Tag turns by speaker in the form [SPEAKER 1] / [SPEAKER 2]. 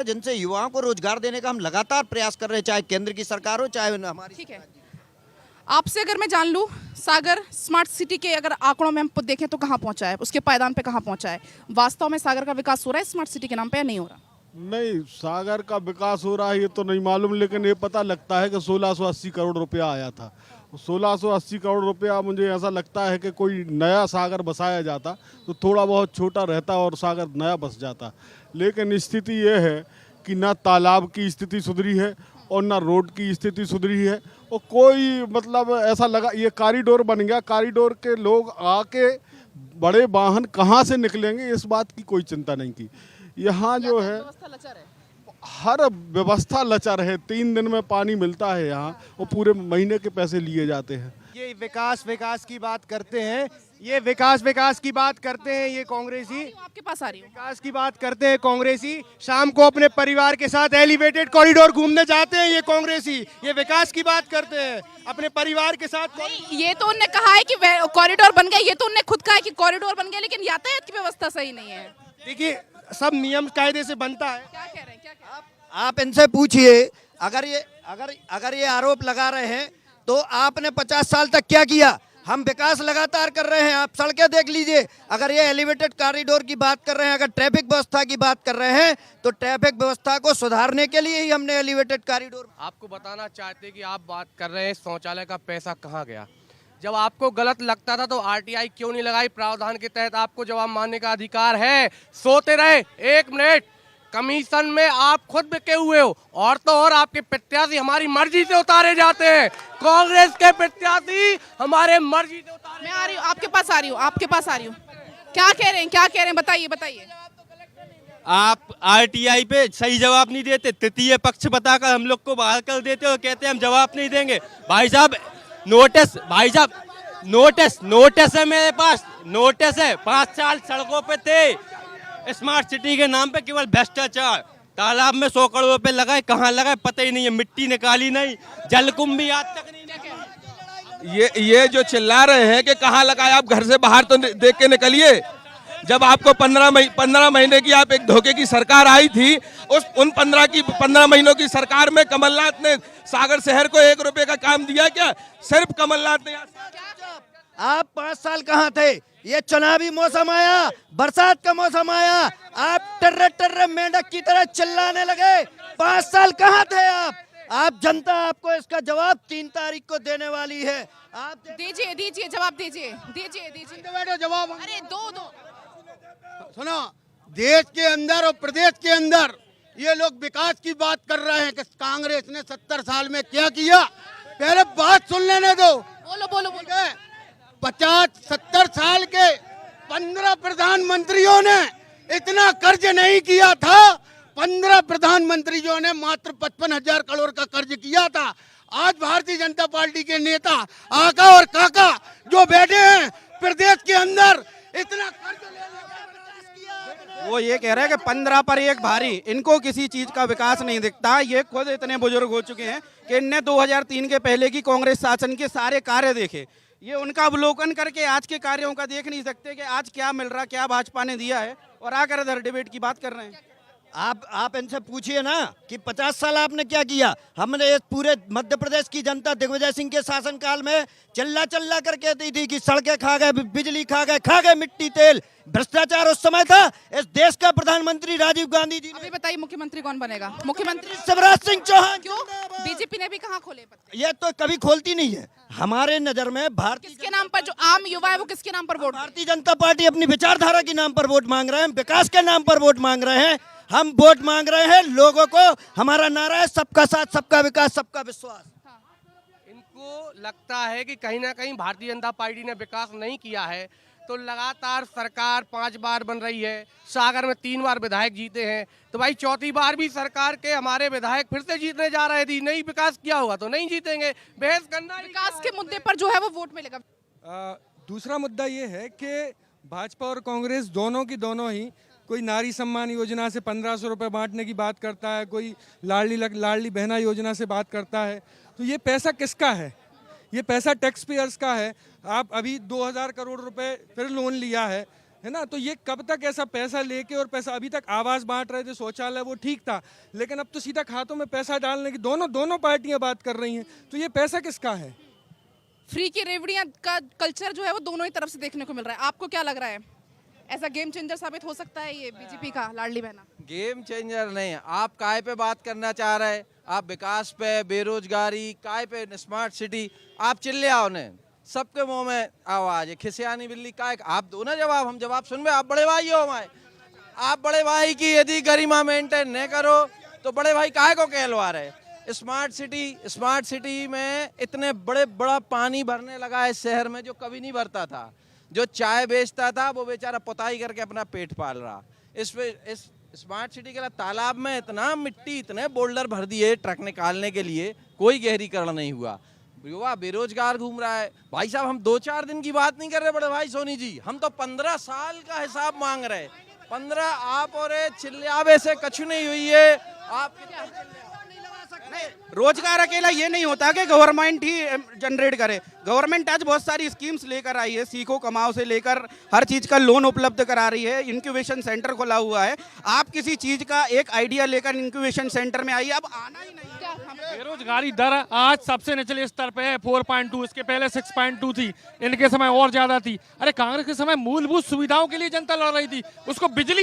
[SPEAKER 1] जिनसे युवाओं को रोजगार देने का हम लगातार प्रयास कर रहे हैं, चाहे केंद्र की सरकार हो चाहे हमारी।
[SPEAKER 2] ठीक है, आपसे अगर मैं जान लूं, सागर स्मार्ट सिटी के अगर आंकड़ों में हम देखें तो कहां पहुंचा है, उसके पायदान पे कहां पहुंचा है? वास्तव में सागर का विकास हो रहा है स्मार्ट सिटी के नाम पे या नहीं हो रहा?
[SPEAKER 3] नहीं, सागर का विकास हो रहा है ये तो नहीं मालूम, लेकिन ये पता लगता है कि 1680 करोड़ रुपया आया था। 1680 करोड़ रुपया, मुझे ऐसा लगता है कि कोई नया सागर बसाया जाता तो थोड़ा बहुत छोटा रहता और सागर नया बस जाता। लेकिन स्थिति ये है कि ना तालाब की स्थिति सुधरी है और ना रोड की स्थिति सुधरी है, और कोई मतलब ऐसा लगा ये कॉरिडोर बन गया, कॉरिडोर के लोग आके बड़े वाहन कहाँ से निकलेंगे इस बात की कोई चिंता नहीं की। यहाँ जो है हर व्यवस्था लचर है, 3 दिन में पानी मिलता है यहाँ और पूरे महीने के पैसे लिए जाते हैं।
[SPEAKER 4] ये विकास की बात करते हैं, ये विकास की बात करते हैं ये कांग्रेसी,
[SPEAKER 2] आपके पास आ रही हूँ।
[SPEAKER 4] विकास की बात करते हैं कांग्रेसी, शाम को अपने परिवार के साथ एलिवेटेड कॉरिडोर घूमने जाते हैं ये कांग्रेसी। ये विकास की बात करते हैं अपने परिवार के साथ।
[SPEAKER 2] ये तो उनने कहा है कि कॉरिडोर बन गया, ये तो उनने खुद कहा है कि कॉरिडोर बन गया, लेकिन यातायात की व्यवस्था सही नहीं है।
[SPEAKER 4] देखिए, सब नियम कायदे से बनता है।
[SPEAKER 2] क्या कह रहे हैं, क्या कह रहे हैं?
[SPEAKER 1] आप इनसे पूछिए, अगर ये आरोप लगा रहे हैं तो आपने 50 साल तक क्या किया? हम विकास लगातार कर रहे हैं, आप सड़कें देख लीजिए। अगर ये एलिवेटेड कॉरिडोर की बात कर रहे हैं, अगर ट्रैफिक व्यवस्था की बात कर रहे हैं, तो ट्रैफिक व्यवस्था को सुधारने के लिए ही हमने एलिवेटेड कॉरिडोर।
[SPEAKER 5] आपको बताना चाहते कि आप बात कर रहे हैं शौचालय का पैसा कहाँ गया। जब आपको गलत लगता था तो आरटीआई क्यों नहीं लगाई? प्रावधान के तहत आपको जवाब मानने का अधिकार है। सोते रहे, 1 मिनट। कमीशन में आप खुद बिके हुए हो, और तो और आपके प्रत्याशी हमारी मर्जी से उतारे जाते हैं। कांग्रेस के प्रत्याशी हमारे मर्जी से उतारे।
[SPEAKER 2] मैं आ रही हूँ, आपके पास आ रही हूँ, आपके पास आ रही हूँ। क्या कह रहे हैं, क्या कह रहे हैं, बताइए बताइए।
[SPEAKER 6] आप आरटीआई पे सही जवाब नहीं देते, तृतीय पक्ष बताकर हम लोग को बाहर कर देते हो, कहते हैं हम जवाब नहीं देंगे। भाई साहब नोटिस है मेरे पास, नोटिस है। 5 साल सड़कों पे थे स्मार्ट सिटी के नाम पे, केवल भ्रष्टाचार। तालाब में 100 करोड़ रुपए लगाए, कहाँ लगाए पता ही नहीं है, मिट्टी निकाली नहीं, जलकुंभ भी आज तक नहीं।
[SPEAKER 7] ये जो चिल्ला रहे हैं कि कहाँ लगाए, आप घर से बाहर तो देख के निकलिए। जब आपको 15 महीने की आप एक धोखे की सरकार आई थी, उन 15 महीनों की सरकार में कमलनाथ ने सागर शहर को 1 रुपए का काम दिया क्या? सिर्फ कमलनाथ ने।
[SPEAKER 1] आप 5 साल कहाँ थे? ये चुनावी मौसम आया, बरसात का मौसम आया, आप टर्रे टर्रे मेंढक की तरह चिल्लाने लगे। 5 साल कहाँ थे आप? जनता आपको इसका जवाब 3 तारीख को देने वाली है। आप
[SPEAKER 2] दीजिए दीजिए जवाब, दीजिए
[SPEAKER 4] बैठो, जवाब।
[SPEAKER 2] अरे दो
[SPEAKER 4] सुनो, देश के अंदर और प्रदेश के अंदर ये लोग विकास की बात कर रहे हैं कि कांग्रेस ने 70 साल में क्या किया। पहले बात सुन लेने दो।
[SPEAKER 2] बोलो।
[SPEAKER 4] 50-70 साल के 15 प्रधानमंत्रियों ने इतना कर्ज नहीं किया था। 15 प्रधानमंत्रियों ने मात्र 55,000 करोड़ का कर्ज किया था। आज भारतीय जनता पार्टी के नेता आका और काका जो बैठे हैं प्रदेश के अंदर, इतना कर्ज
[SPEAKER 8] वो ये कह रहे हैं कि 15 पर एक भारी, इनको किसी चीज का विकास नहीं दिखता। ये खुद इतने बुजुर्ग हो चुके हैं कि इनने 2003 के पहले की कांग्रेस शासन के सारे कार्य देखे। ये उनका अवलोकन करके आज के कार्यों का देख नहीं सकते कि आज क्या मिल रहा, क्या भाजपा ने दिया है, और आकर इधर डिबेट की बात कर रहे हैं।
[SPEAKER 1] आप इनसे पूछिए ना कि 50 साल आपने क्या किया। हमने इस पूरे मध्य प्रदेश की जनता दिग्विजय सिंह के शासनकाल में चिल्ला कर कहती थी कि सड़कें खा गए, बिजली खा गए, मिट्टी तेल, भ्रष्टाचार उस समय था। इस देश का प्रधानमंत्री राजीव गांधी जी।
[SPEAKER 2] अभी बताइए मुख्यमंत्री कौन बनेगा? मुख्यमंत्री
[SPEAKER 1] शिवराज सिंह चौहान।
[SPEAKER 2] क्यों? बीजेपी ने भी कहाँ खोले पत्ते?
[SPEAKER 1] ये तो कभी खोलती नहीं है। हमारे नजर में
[SPEAKER 2] किसके नाम पर, जो आम युवा है वो किसके नाम पर वोट?
[SPEAKER 1] भारतीय जनता पार्टी अपनी विचारधारा के नाम पर वोट मांग रहे हैं, विकास के नाम पर वोट मांग रहे हैं। हम वोट मांग रहे हैं लोगों को। हमारा नारा है सबका साथ, सबका विकास, सबका विश्वास।
[SPEAKER 5] इनको लगता है कि कहीं ना कहीं भारतीय जनता पार्टी ने विकास नहीं किया है, तो लगातार सरकार 5 बार बन रही है, सागर में 3 बार विधायक जीते हैं, तो भाई 4थी बार भी सरकार के हमारे विधायक फिर से जीतने जा रहे थे। नहीं विकास किया होगा तो नहीं जीतेंगे। बहस करना
[SPEAKER 2] विकास के मुद्दे पर जो है वो वोट मिलेगा।
[SPEAKER 9] दूसरा मुद्दा ये है कि भाजपा और कांग्रेस दोनों की दोनों ही कोई नारी सम्मान योजना से 1500 रुपये बांटने की बात करता है, कोई लाडली बहना योजना से बात करता है। तो ये पैसा किसका है? ये पैसा टैक्स पेयर्स का है। आप अभी 2000 करोड़ रुपए फिर लोन लिया है, है ना। तो ये कब तक ऐसा पैसा लेके और पैसा, अभी तक आवास बांट रहे थे, शौचालय वो ठीक था, लेकिन अब तो सीधा खातों में पैसा डालने की दोनों पार्टियां बात कर रही हैं। तो ये पैसा किसका है?
[SPEAKER 2] फ्री की रेवड़ियां का कल्चर जो है वो दोनों ही तरफ से देखने को मिल रहा है। आपको क्या लग रहा है, ऐसा गेम चेंजर साबित हो सकता है ये बीजेपी का लाडली बहना?
[SPEAKER 10] गेम चेंजर नहीं, आप काय पे बात करना चाह रहे हैं? आप विकास पे, बेरोजगारी, काय पे, स्मार्ट सिटी, आप चिल्ले आओ ने, सबके मुंह में आवाज है, खिसियानी बिल्ली काय। आप दो ना जवाब, हम जवाब सुन में। आप बड़े भाई हो हमारे, आप बड़े भाई की यदि गरिमा मेंटेन नहीं करो तो बड़े भाई काय को कहलवा रहे? स्मार्ट सिटी में इतने बड़ा पानी भरने लगा है शहर में जो कभी नहीं भरता था। जो चाय बेचता था वो बेचारा पुताई करके अपना पेट पाल रहा। इस स्मार्ट सिटी के तालाब में इतना मिट्टी, इतने बोल्डर भर दिए ट्रक निकालने के लिए, कोई गहरीकरण नहीं हुआ। युवा बेरोजगार घूम रहा है। भाई साहब, हम 2-4 दिन की बात नहीं कर रहे बड़े भाई सोनी जी, हम तो 15 साल का हिसाब मांग रहे। 15 आप और चिल्लावे से कछु नहीं हुई है। आप
[SPEAKER 8] रोजगार अकेला ये नहीं होता कि गवर्नमेंट ही जनरेट करे। गवर्नमेंट आज बहुत सारी स्कीम्स लेकर आई है, सीखो कमाओ से लेकर हर चीज का लोन उपलब्ध करा रही है, इंक्यूबेशन सेंटर खोला हुआ है। आप किसी चीज का एक आइडिया लेकर इंक्यूबेशन सेंटर में आइए, अब आना ही नहीं है।
[SPEAKER 11] बेरोजगारी दर आज सबसे निचले स्तर पे है 4.2, इसके पहले 6.2 थी, इनके समय और ज्यादा थी। अरे कांग्रेस के समय मूलभूत सुविधाओं के लिए जनता लड़ रही थी, उसको बिजली